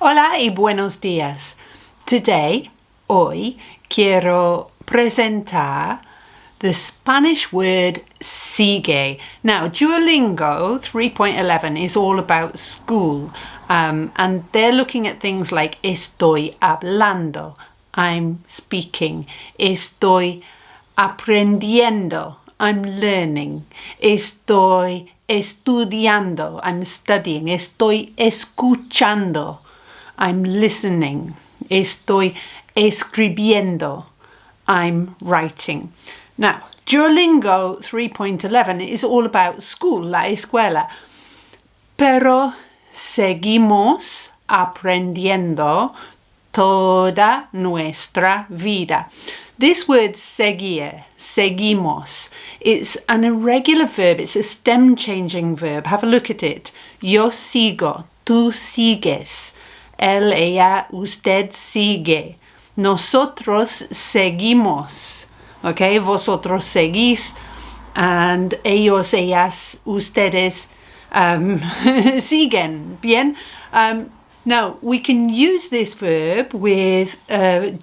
Hola y buenos días. Hoy, quiero presentar the Spanish word sigue. Now, Duolingo 3.11 is all about school, and they're looking at things like estoy hablando, I'm speaking, estoy aprendiendo, I'm learning, estoy estudiando, I'm studying, estoy escuchando, I'm listening, estoy escribiendo, I'm writing. Now, Duolingo 3.11 is all about school, la escuela, pero seguimos aprendiendo toda nuestra vida. This word seguir, seguimos, it's an irregular verb, it's a stem-changing verb. Have a look at it. Yo sigo, tú sigues. Él, ella, usted sigue. Nosotros seguimos. Okay, vosotros seguís. And ellos, ellas, ustedes siguen. Bien. Now, we can use this verb with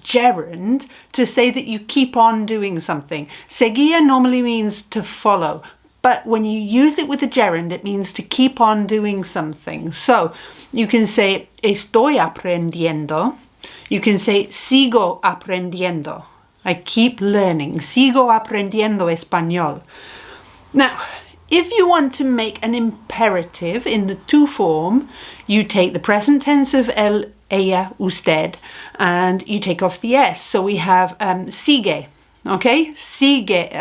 gerund to say that you keep on doing something. Seguir normally means to follow, but when you use it with the gerund, it means to keep on doing something. So, you can say, estoy aprendiendo. You can say, sigo aprendiendo. I keep learning. Sigo aprendiendo español. Now, if you want to make an imperative in the to form, you take the present tense of él, ella, usted, and you take off the s. So we have sigue, okay? Sigue.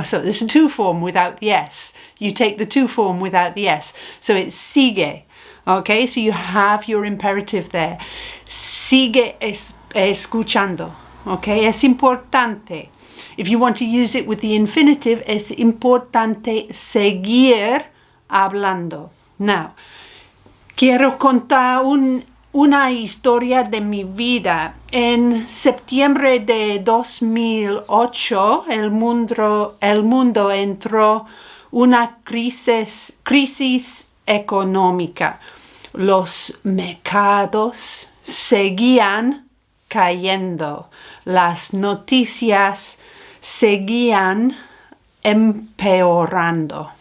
So there's a to form without the s. You take the to form without the s. So it's sigue, okay? So you have your imperative there. Sigue escuchando, okay? Es importante. If you want to use it with the infinitive, es importante seguir hablando. Now, quiero contar una historia de mi vida. En septiembre de 2008, el mundo entró una crisis económica. Los mercados seguían cayendo. Las noticias seguían empeorando.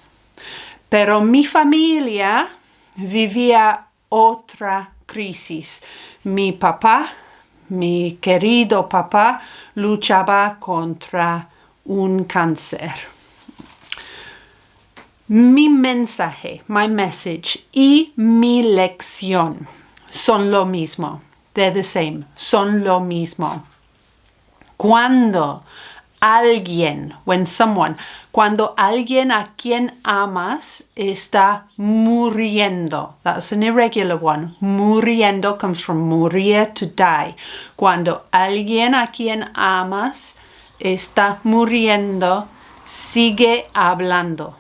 Pero mi familia vivía otra crisis. Mi papá, mi querido papá, luchaba contra un cáncer. Mi mensaje, my message, y mi lección son lo mismo. They're the same. Son lo mismo. Cuando alguien a quien amas está muriendo. That's an irregular one. Muriendo comes from morir, to die. Cuando alguien a quien amas está muriendo, sigue hablando.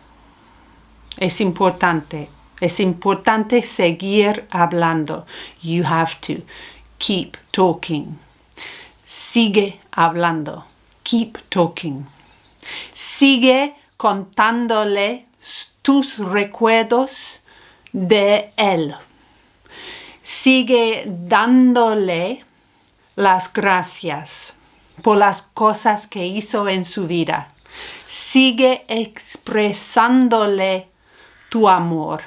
Es importante. Es importante seguir hablando. You have to keep talking. Sigue hablando. Keep talking. Sigue contándole tus recuerdos de él. Sigue dándole las gracias por las cosas que hizo en su vida. Sigue expresándole tu amor.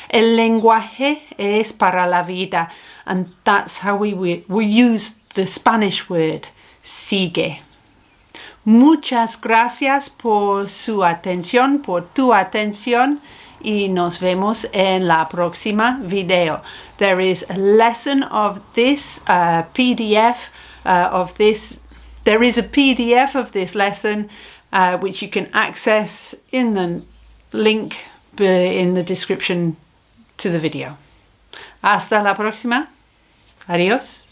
El lenguaje es para la vida, and that's how we use the Spanish word, sigue. Muchas gracias por su atención, por tu atención, y nos vemos en la próxima video. There is a lesson of this PDF there is a PDF of this lesson which you can access in the link in the description to the video. Hasta la próxima. Adiós.